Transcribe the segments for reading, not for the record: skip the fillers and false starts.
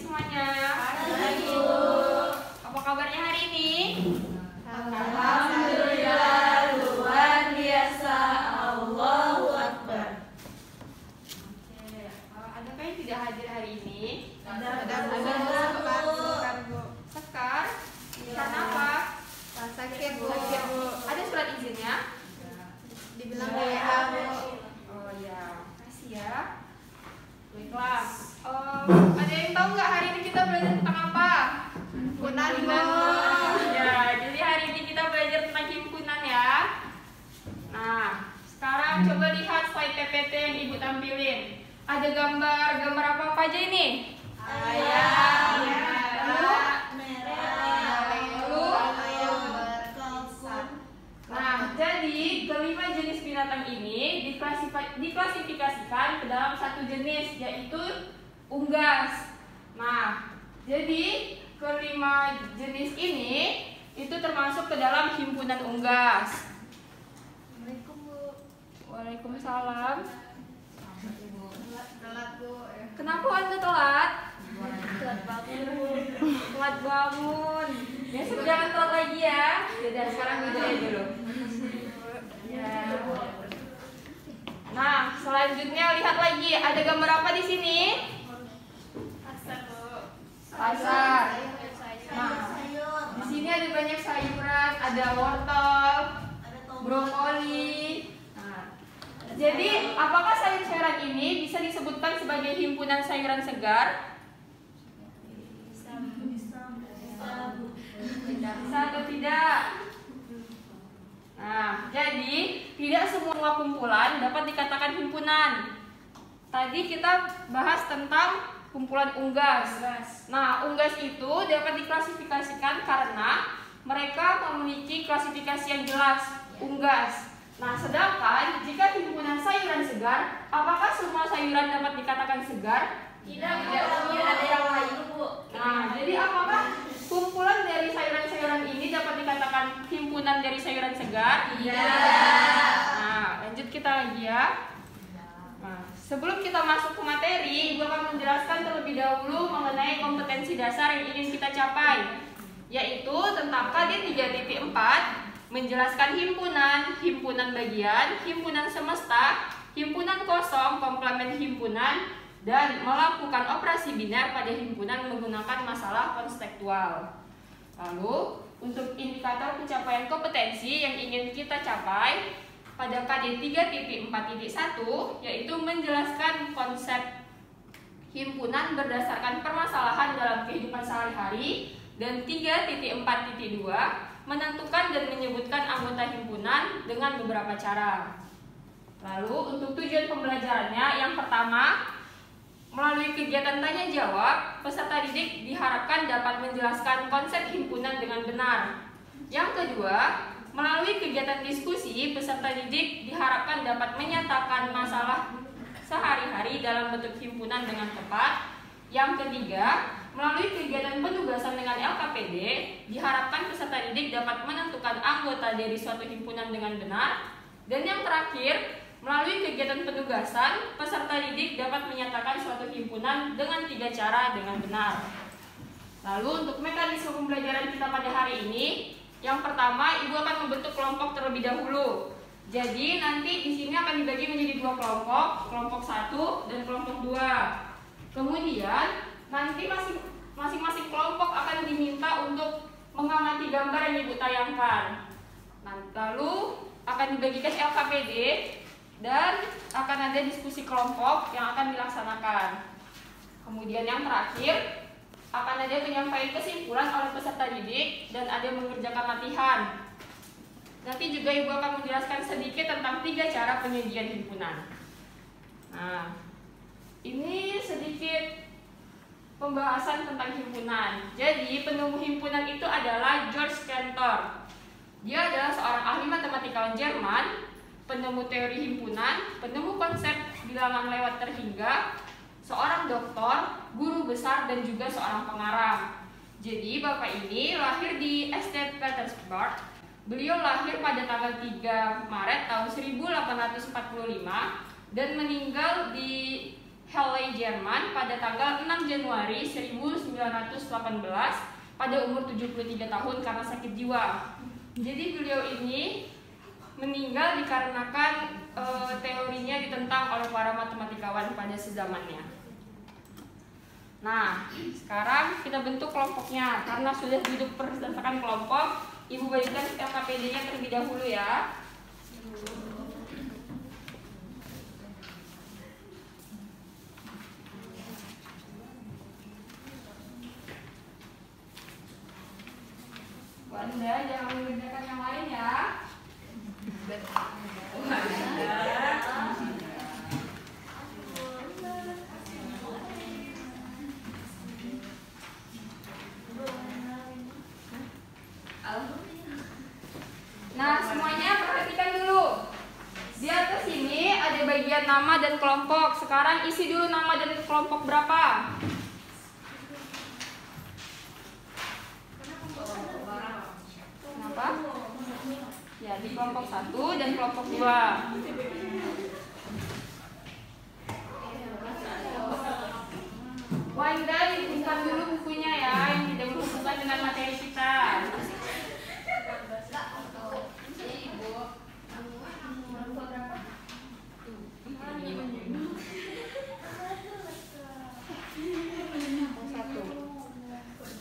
semuanya. Pagi, Bu. Apa kabarnya hari ini? Alhamdulillah, luar biasa. Allahu Akbar. Oke, adakah yang tidak hadir hari ini? Ada Bu. Sekar? Iya. Karena apa? Sakit, Bu. Sakit, Bu. Ada surat izinnya? Dibilang WA, Bu. Oh ya, kasih ya. Baiklah. Ada yang tahu nggak hari ini kita belajar tentang apa? Himpunan, Bu. Ya, jadi hari ini kita belajar tentang himpunan ya. Nah, sekarang coba lihat slide PPT yang Ibu tampilin. Ada gambar apa aja ini? Ayam, Lalu? kalkun. Nah, jadi kelima jenis binatang ini diklasifikasikan ke dalam satu jenis, yaitu unggas. Nah, jadi kelima jenis ini itu termasuk ke dalam himpunan unggas. Assalamualaikum, Bu. Waalaikumsalam. Telat, Bu. Kenapa Anda telat? Telat bangun, Bu. Telat bangun. Besok jangan telat lagi ya. Yaudah, sekarang belajar dulu. Ya. Nah, selanjutnya lihat lagi. Ada gambar apa di sini? Pasar, Bu. Pasar. Nah, sayur. Di sini ada banyak sayuran, ada wortel, brokoli. Nah, jadi apakah sayur-sayuran ini bisa disebutkan sebagai himpunan sayuran segar? Bisa atau tidak? Nah, jadi tidak semua kumpulan dapat dikatakan himpunan. Tadi kita bahas tentang kumpulan unggas. Nah, unggas itu dapat diklasifikasikan karena mereka memiliki klasifikasi yang jelas, unggas. Nah, sedangkan jika himpunan sayuran segar, apakah semua sayuran dapat dikatakan segar? Tidak, ada yang lain, Bu. Nah, jadi apakah kumpulan dari sayuran-sayuran ini dapat dikatakan himpunan dari sayuran segar? Tidak. Nah, lanjut kita lagi ya. Nah, sebelum kita masuk ke materi, Ibu akan menjelaskan terlebih dahulu mengenai kompetensi dasar yang ingin kita capai, yaitu tentang KD 3.4, menjelaskan himpunan, himpunan bagian, himpunan semesta, himpunan kosong, komplement himpunan, dan melakukan operasi biner pada himpunan menggunakan masalah konstekstual. Lalu, untuk indikator pencapaian kompetensi yang ingin kita capai pada KD 3.4.1, yaitu menjelaskan konsep himpunan berdasarkan permasalahan dalam kehidupan sehari-hari, dan 3.4.2, menentukan dan menyebutkan anggota himpunan dengan beberapa cara. Lalu, untuk tujuan pembelajarannya, yang pertama, melalui kegiatan tanya jawab, peserta didik diharapkan dapat menjelaskan konsep himpunan dengan benar. Yang kedua, melalui kegiatan diskusi, peserta didik diharapkan dapat menyatakan masalah sehari-hari dalam bentuk himpunan dengan tepat. Yang ketiga, melalui kegiatan penugasan dengan LKPD, diharapkan peserta didik dapat menentukan anggota dari suatu himpunan dengan benar. Dan yang terakhir, melalui kegiatan penugasan, peserta didik dapat menyatakan suatu himpunan dengan 3 cara dengan benar. Lalu untuk mekanisme pembelajaran kita pada hari ini, yang pertama, Ibu akan membentuk kelompok terlebih dahulu. Jadi nanti di sini akan dibagi menjadi 2 kelompok, kelompok 1 dan kelompok 2. Kemudian nanti masing-masing kelompok akan diminta untuk mengamati gambar yang Ibu tayangkan. Lalu akan dibagikan LKPD dan akan ada diskusi kelompok yang akan dilaksanakan. Kemudian yang terakhir, akan ada penyampaian kesimpulan oleh peserta didik dan ada mengerjakan latihan. Nanti juga Ibu akan menjelaskan sedikit tentang 3 cara penyajian himpunan. Nah, ini sedikit pembahasan tentang himpunan. Jadi, penemu himpunan itu adalah George Cantor. Dia adalah seorang ahli matematikawan Jerman, penemu teori himpunan, penemu konsep bilangan lewat terhingga, seorang doktor, guru besar, dan juga seorang pengarang. Jadi Bapak ini lahir di St. Petersburg. Beliau lahir pada tanggal 3 Maret tahun 1845 dan meninggal di Halle, Jerman pada tanggal 6 Januari 1918 pada umur 73 tahun karena sakit jiwa. Jadi beliau ini meninggal dikarenakan teorinya ditentang oleh para matematikawan pada sezamannya. Nah, sekarang kita bentuk kelompoknya. Karena sudah duduk berdasarkan kelompok, Ibu bagikan LKPD-nya terlebih dahulu ya. Wanda, jangan mengerjakan yang lain ya. Nah, semuanya perhatikan dulu. Di atas ini ada bagian nama dan kelompok. Sekarang isi dulu nama dan kelompok berapa. Kenapa? Ya, di kelompok 1 dan kelompok 2. Wanda, dibuka dulu bukunya ya, yang tidak berhubungan dengan materi kita.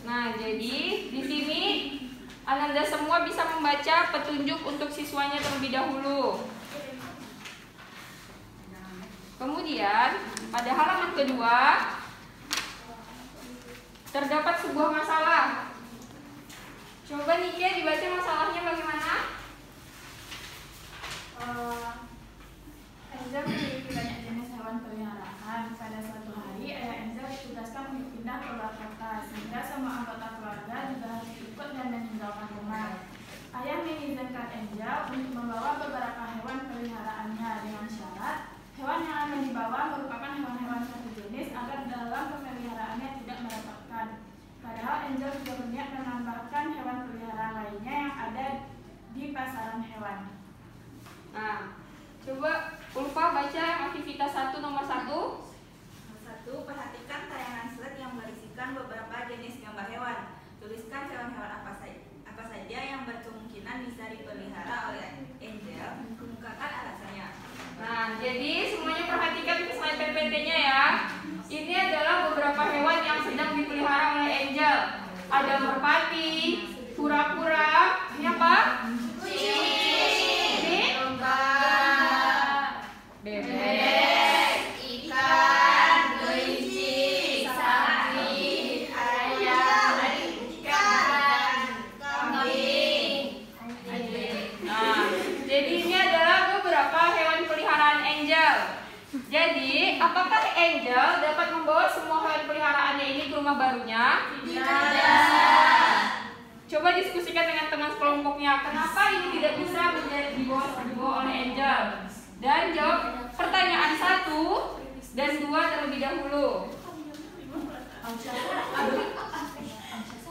Nah, jadi di sini Ananda semua bisa membaca petunjuk untuk siswanya terlebih dahulu. Kemudian pada halaman kedua terdapat sebuah masalah. Coba Nike dibaca masalahnya bagaimana? Enza memiliki banyak jenis hewan peliharaan. Pada suatu hari, ayah Enza ditugaskan untuk pindah ke luar kota, sehingga semua anggota keluarga juga harus ikut dan meninggalkan rumah. Ayah mengizinkan Enza untuk membawa beberapa hewan peliharaannya dengan syarat hewan yang akan dibawa merupakan hewan-hewan satu jenis agar dalam pemeliharaannya tidak merepotkan. Padahal Enza juga berniat menambahkan hewan peliharaan lainnya yang ada di pasaran hewan. Nah, coba Ulfa baca yang aktivitas 1 nomor 1. Nomor 1, perhatikan tayangan slide yang berisikan beberapa jenis gambar hewan. Tuliskan hewan-hewan apa saja yang berkemungkinan bisa dipelihara oleh Angel. Kemukakan alasannya. Nah, jadi semuanya perhatikan ke slide PPT-nya ya. Ini adalah beberapa hewan yang sedang dipelihara oleh Angel. Ada merpati, kura-kura, ini apa? Bebek, ikan, kelinci, sapi, ayam, ikan, kambing. Nah, jadi ini adalah beberapa hewan peliharaan Angel. Jadi, apakah Angel dapat membawa semua hewan peliharaannya ini ke rumah barunya? Tidak. Coba diskusikan dengan teman kelompoknya, kenapa ini tidak bisa dibawa oleh Angel? Dan jawab pertanyaan 1 dan 2 terlebih dahulu.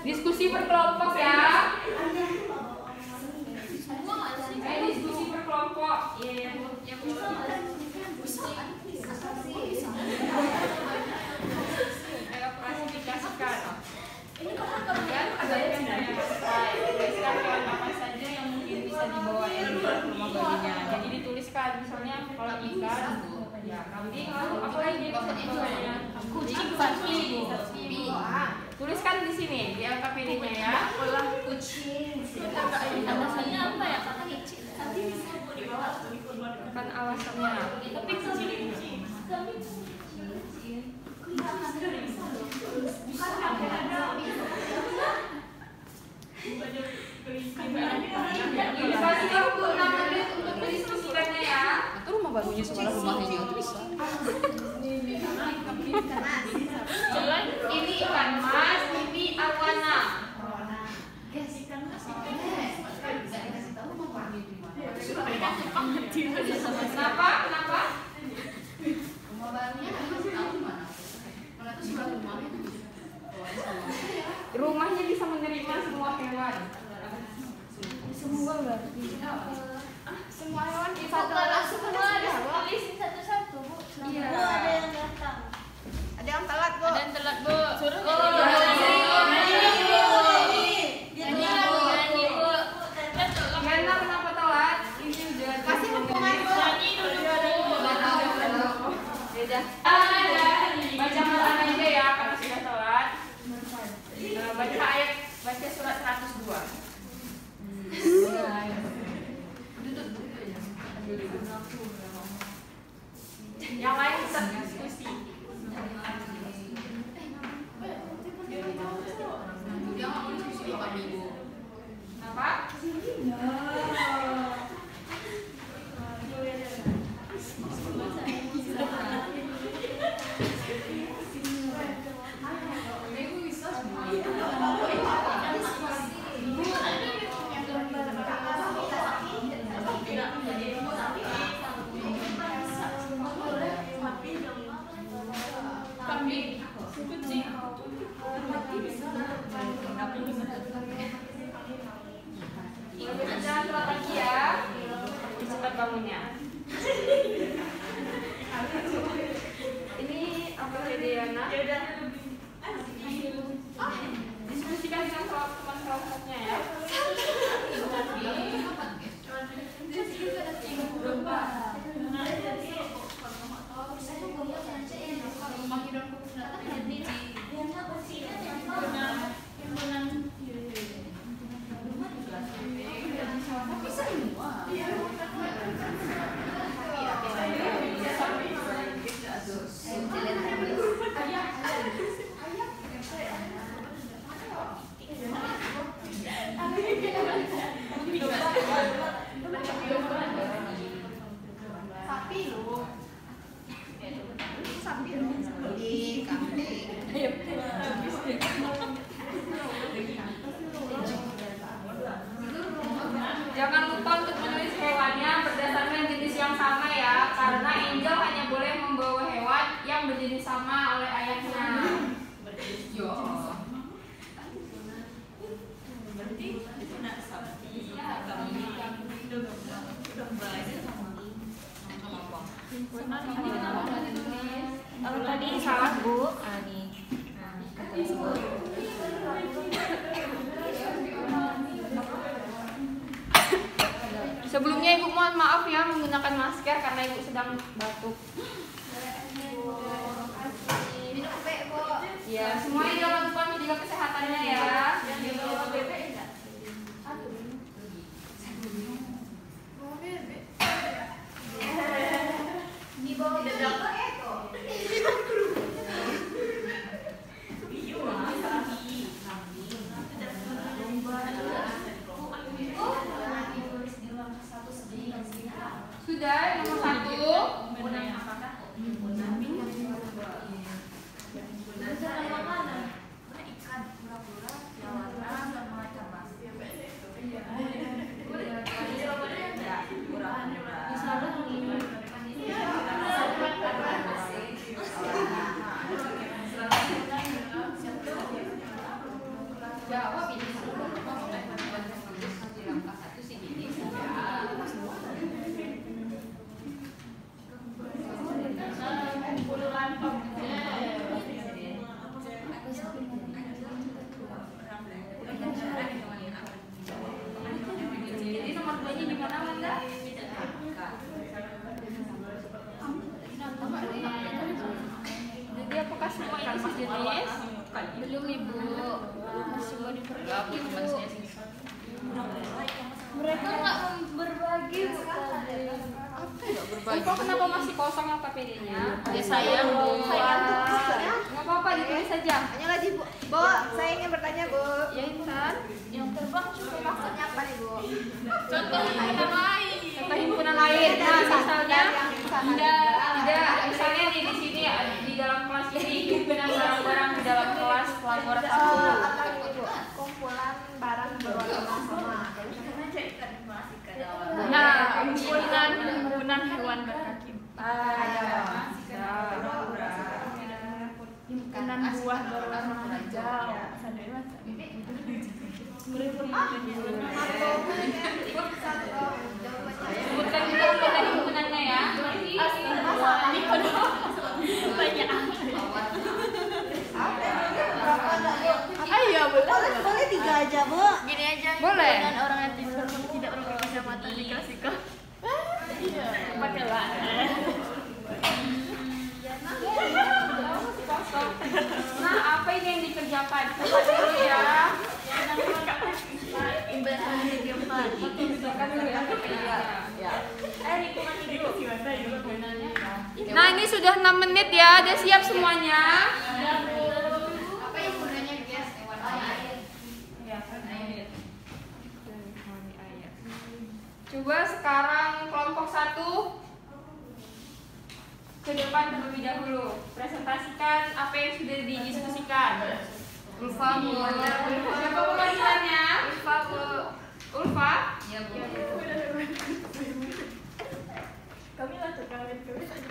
Diskusi berkelompok ya. Diskusi berkelompok. Ayo klasifikasikan. Kemudian ada yang tuliskan hewan apa saja yang mungkin bisa dibawa Angel ke rumah barunya. Jadi dituliskan misalnya kalau ikan, ya kambing, lalu apa lagi bisa dibawanya? Kucing, sapi. Tuliskan di sini di LKPD-nya ya. Kucing. Alasannya apa ya? Bukan alasannya. Tapi kucing. Dibagi waktu 6 menit untuk mendiskusikannya ya. Itu rumah barunya sekolah rumahnya itu bisa. Ini ikan mas, ini arwana. Kenapa? Kenapa? Rumah barunya masih tahu mana? Mana tuh sebelah rumahnya tuh bisa. Rumahnya bisa menerima semua hewan. Semua berarti. Semua hewan Semua tulis satu-satu, Bu. Iya. Ada yang datang. Jangan telat lagi ya. Cepat bangunnya. Ini apa Diana? Diskusikan dengan teman kelompoknya ya. Jangan lupa untuk menulis hewannya berdasarkan jenis yang sama ya, karena Angel hanya boleh membawa hewan yang berjenis sama oleh ayahnya. Tadi salah Bu. Nih. Sebelumnya Ibu mohon maaf ya menggunakan masker karena Ibu sedang batuk. Ya, semuanya jangan lupa menjaga kesehatannya ya. Sudah, nomor 1. Jawab ini. Jadi nomor 2-nya di mana, Manda? Jadi apakah semua ini sejenis? Belum Ibu, masih mau diperbaiki Bu. Mereka nggak berbagi Bu. Apa nggak berbagi? Kok kenapa masih kosong yang PPD-nya? Ya sayang Bu. Nggak apa-apa, ditulis saja. Tanya lagi Bu. Bu, saya ingin bertanya Bu. Ya Intan. Yang terbang cuma Maksudnya apa nih Bu? contoh himpunan lain. Contoh himpunan lain. Nah, misalnya Tidak. misalnya nih di sini di dalam kelas ini himpunan barang-barang di dalam kelas pelajaran 1. Atau ini Bu, kumpulan barang berwarna sama. Nah, himpunan hewan berkaki. Himpunan buah berwarna hijau. Sebutkan juga anggota himpunannya ya. Ayo, Boleh 3 aja Bu. gini aja. Boleh. Himpunan orang yang tidak berkacamata di klasika. Pakai lah. Nah, apa ini yang dikerjakan? Coba dulu ya. Kerjakan dulu ya. Nah, ini sudah 6 menit ya. Udah siap semuanya? Apa yang gunanya guys? Coba sekarang kelompok 1 ke depan terlebih dahulu. Presentasikan apa yang sudah didiskusikan. Ulfa Bu. Siapa pemanggilannya? Ulfa Bu. Ulfa? Iya Bu. Kami lah kami saja.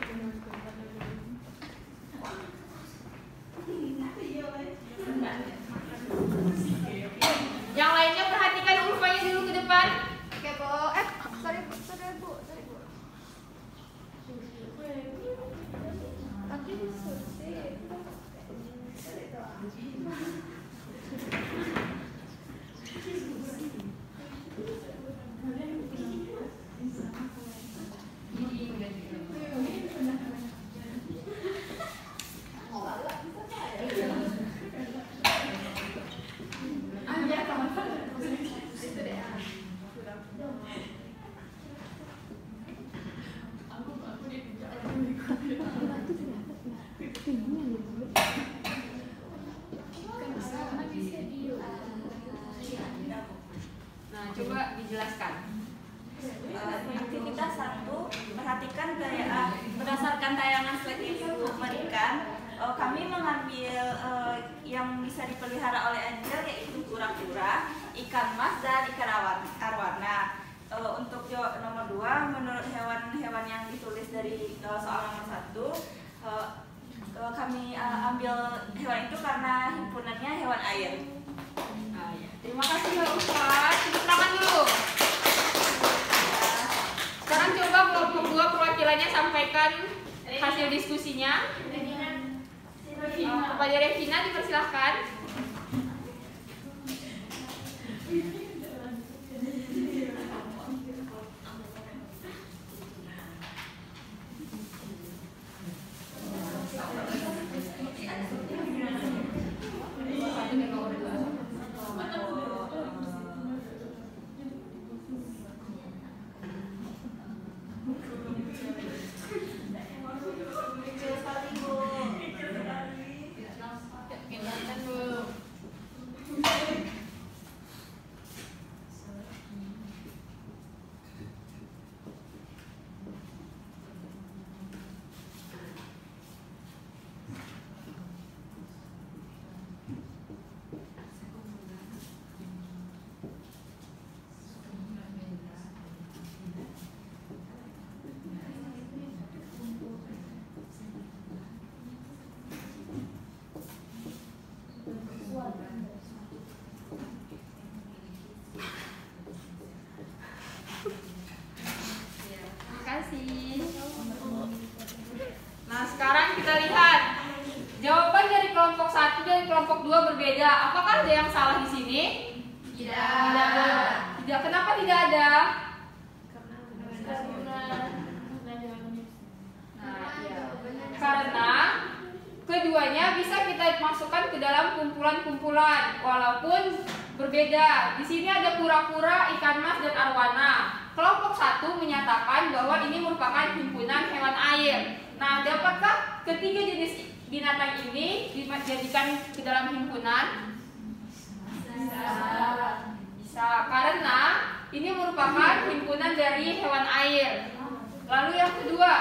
Coba dijelaskan. Aktivitas 1, perhatikan gaya berdasarkan tayangan slide yang Ibu berikan. Kami mengambil yang bisa dipelihara oleh Angel, yaitu kura-kura, ikan mas, dan ikan arwana. Untuk nomor 2, menurut hewan-hewan yang ditulis dari soal nomor 1, kami ambil hewan itu karena himpunannya hewan air. Terima kasih Mbak Ustaz. Tepuk tangan dulu. Sekarang coba kelompok 2 perwakilannya sampaikan hasil diskusinya. Kepada Revina dipersilahkan. Nah, sekarang kita lihat jawaban dari kelompok 1 dan kelompok 2 berbeda. Apakah ada yang salah di sini? Tidak. Tidak. Kenapa tidak ada? Karena keduanya bisa kita masukkan ke dalam kumpulan-kumpulan walaupun berbeda. Di sini ada kura-kura, ikan mas, dan arwana. Kelompok 1 menyatakan bahwa ini merupakan himpunan hewan air. Nah, dapatkah ketiga jenis binatang ini dijadikan ke dalam himpunan? Bisa, karena ini merupakan himpunan dari hewan air. Lalu yang kedua,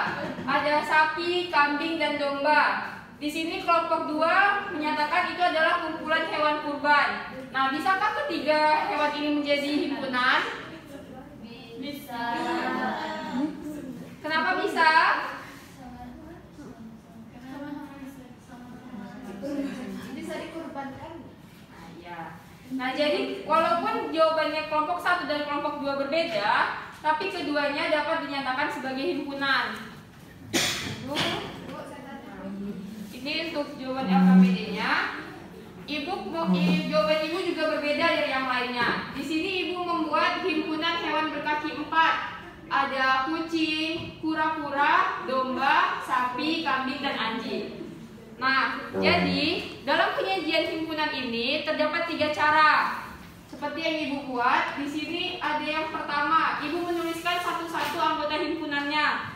ada sapi, kambing, dan domba. Di sini kelompok 2 menyatakan itu adalah kumpulan hewan kurban. Nah, bisakah ketiga hewan ini menjadi himpunan? Bisa. Kenapa bisa? Bisa dikorbankan. Nah, ya. Nah, jadi walaupun jawabannya kelompok 1 dan kelompok 2 berbeda, tapi keduanya dapat dinyatakan sebagai himpunan. Ini untuk jawaban LKPD-nya. Jawaban ibu juga berbeda dari yang lainnya. Di sini ibu membuat himpunan hewan berkaki 4. Ada kucing, kura-kura, domba, sapi, kambing, dan anjing. Nah, jadi dalam penyajian himpunan ini terdapat 3 cara. Seperti yang ibu buat, di sini ada yang pertama, ibu menuliskan satu-satu anggota himpunannya.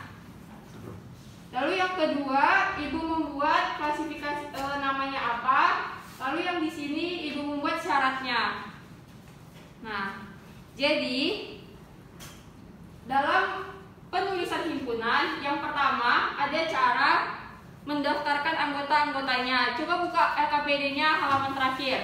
Lalu yang kedua, ibu membuat klasifikasi namanya apa. Lalu yang di sini ibu membuat syaratnya. Nah, jadi dalam penulisan himpunan, yang pertama ada cara mendaftarkan anggota-anggotanya. Coba buka LKPD-nya halaman terakhir.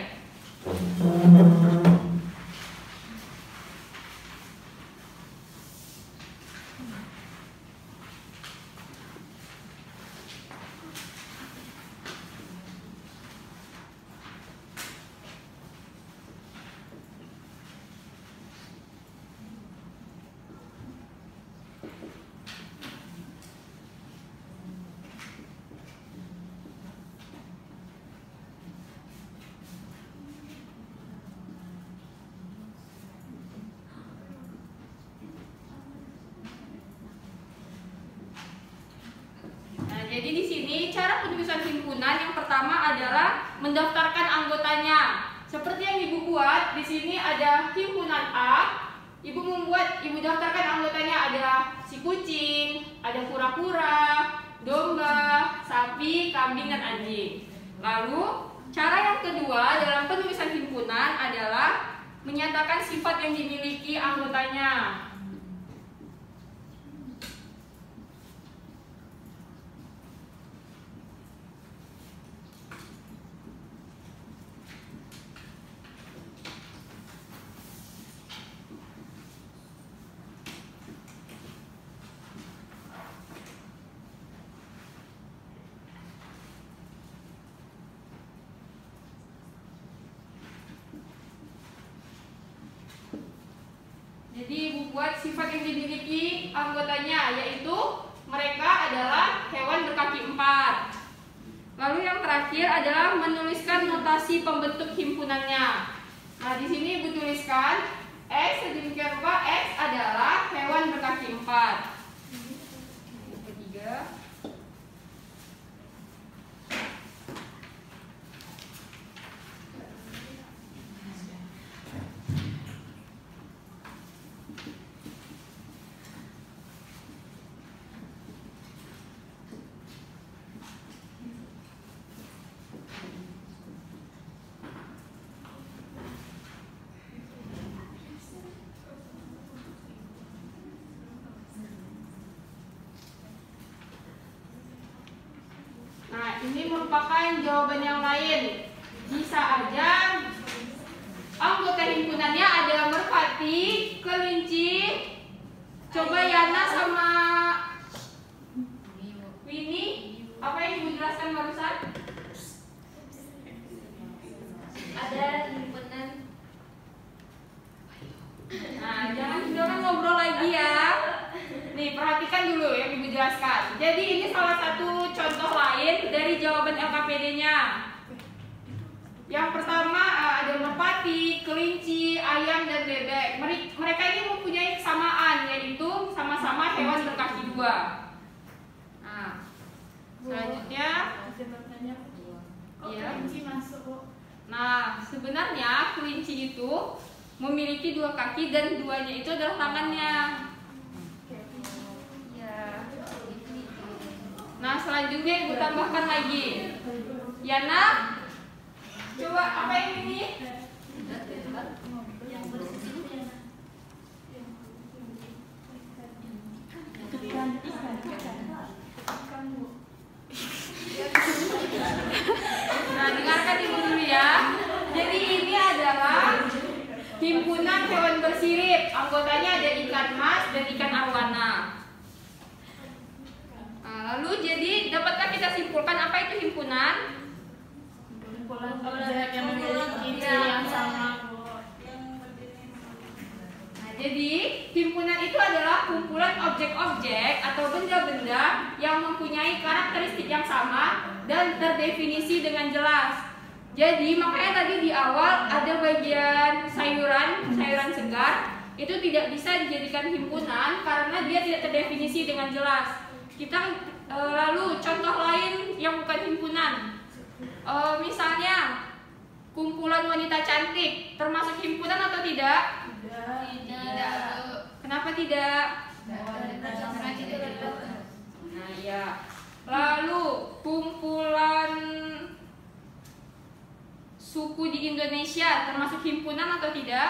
Jadi di sini cara penulisan himpunan yang pertama adalah mendaftarkan anggotanya. Seperti yang ibu buat, di sini ada himpunan A. Ibu daftarkan anggotanya, ada si kucing, ada kura-kura, domba, sapi, kambing, dan anjing. Lalu cara yang kedua dalam penulisan himpunan adalah menyatakan sifat yang dimiliki anggotanya. Jadi Ibu buat sifat yang dimiliki anggotanya, yaitu mereka adalah hewan berkaki 4. Lalu yang terakhir adalah menuliskan notasi pembentuk himpunannya. Nah, di sini Ibu tuliskan X sedemikian rupa, X adalah hewan berkaki 4. Yang ketiga. Nah, ini merupakan jawaban yang lain. Bisa aja anggota himpunannya adalah merpati, kelinci. Coba Yana sama Winnie, apa yang Ibu jelaskan barusan? Ada himpunan. Nah, jangan ngobrol lagi ya. Nih, perhatikan dulu yang Ibu jelaskan. Jadi ini salah satu contoh lain dari jawaban LKPD-nya. Yang pertama ada merpati, kelinci, ayam, dan bebek. Mereka ini mempunyai kesamaan, yaitu sama-sama hewan berkaki 2. Nah, selanjutnya, Kok Iya. kelinci masuk, Bu? nah sebenarnya kelinci itu memiliki 2 kaki dan 2-nya itu adalah tangannya. Ya. Nah, selanjutnya Ibu tambahkan lagi. Yana, coba apa yang ini? Nah, dengarkan Ibu dulu ya. Jadi ini adalah himpunan hewan bersirip. Anggotanya ada ikan mas dan ikan arwana. Nah, lalu jadi dapatkah kita simpulkan apa itu himpunan? Kumpulan objek yang memiliki ciri yang sama, Bu. Nah, jadi himpunan itu adalah kumpulan objek-objek atau benda-benda yang mempunyai karakteristik yang sama dan terdefinisi dengan jelas. Jadi makanya tadi di awal ada bagian sayuran segar itu tidak bisa dijadikan himpunan karena dia tidak terdefinisi dengan jelas. Kita lalu contoh lain yang bukan himpunan, misalnya kumpulan wanita cantik termasuk himpunan atau tidak? Tidak. Kenapa tidak? Karena tidak. Nah ya. Lalu kumpulan suku di Indonesia termasuk himpunan atau tidak?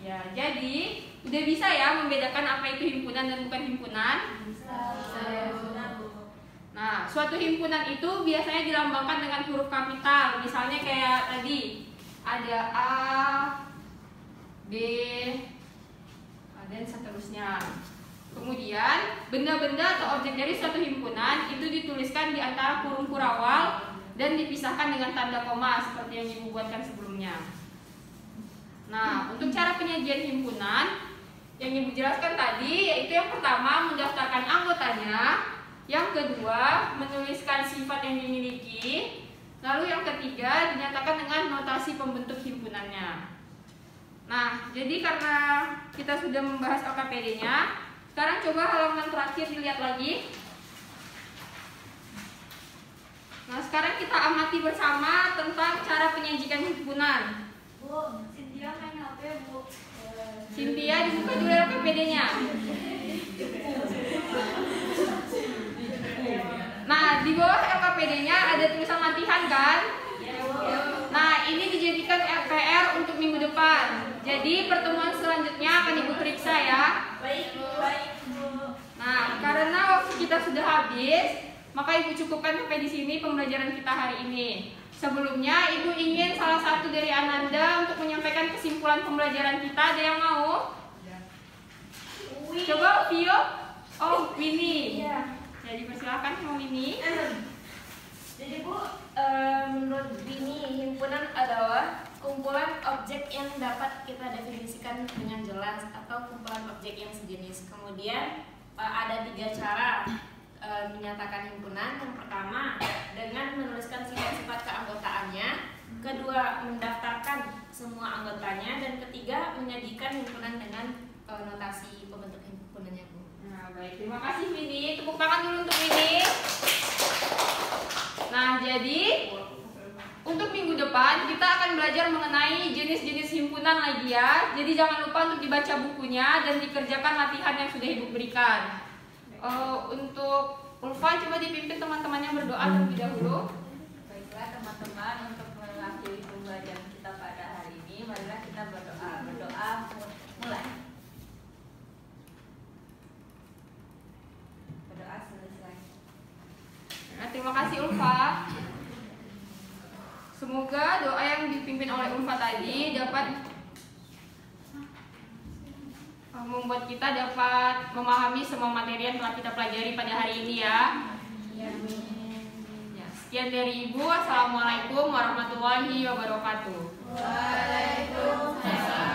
Ya, jadi udah bisa ya membedakan apa itu himpunan dan bukan himpunan. Nah, suatu himpunan itu biasanya dilambangkan dengan huruf kapital. Misalnya kayak tadi ada A, B, dan seterusnya. Kemudian benda-benda atau objek dari suatu himpunan itu dituliskan di antara kurung kurawal dan dipisahkan dengan tanda koma seperti yang Ibu buatkan sebelumnya. Nah, untuk cara penyajian himpunan yang Ibu jelaskan tadi, yaitu yang pertama mendaftarkan anggotanya, yang kedua menuliskan sifat yang dimiliki, lalu yang ketiga dinyatakan dengan notasi pembentuk himpunannya. Nah, jadi karena kita sudah membahas LKPD-nya, sekarang coba halaman terakhir dilihat lagi. Nah, sekarang kita amati bersama tentang cara penyajikan himpunan. Bu, Cynthia main HP, Bu. Cynthia, dibuka dulu LKPD-nya. Nah, di bawah LKPD-nya ada tulisan latihan kan? Nah, ini dijadikan PR jadi pertemuan selanjutnya akan Ibu periksa ya. Baik, Bu. Nah, karena waktu kita sudah habis, maka Ibu cukupkan sampai di sini pembelajaran kita hari ini. Sebelumnya, Ibu ingin salah satu dari Ananda untuk menyampaikan kesimpulan pembelajaran kita. Ada yang mau? Coba Vio. Oh, Winnie. Iya. Jadi persilahkan sama Winnie. Jadi Bu, menurut Winnie, himpunan adalah kumpulan objek yang dapat kita definisikan dengan jelas atau kumpulan objek yang sejenis. Kemudian ada 3 cara menyatakan himpunan. Yang pertama, dengan menuliskan sifat-sifat keanggotaannya. Kedua, mendaftarkan semua anggotanya. Dan ketiga, menyajikan himpunan dengan notasi pembentuk himpunannya, Bu. Nah, baik. Terima kasih Winnie. Tepuk tangan dulu untuk Winnie. Nah, jadi untuk minggu depan kita akan belajar mengenai jenis-jenis himpunan lagi ya. Jadi jangan lupa untuk dibaca bukunya dan dikerjakan latihan yang sudah Ibu berikan. Untuk Ulfa, coba dipimpin teman-temannya berdoa terlebih dahulu. Baiklah teman-teman, untuk mengakhiri pembelajaran kita pada hari ini, marilah kita berdoa. Berdoa mulai. Berdoa selesai. Nah, terima kasih Ulfa. Semoga doa yang dipimpin oleh Ulfa tadi dapat membuat kita dapat memahami semua materi yang telah kita pelajari pada hari ini ya. Ya, sekian dari Ibu. Assalamualaikum warahmatullahi wabarakatuh. Waalaikumsalam.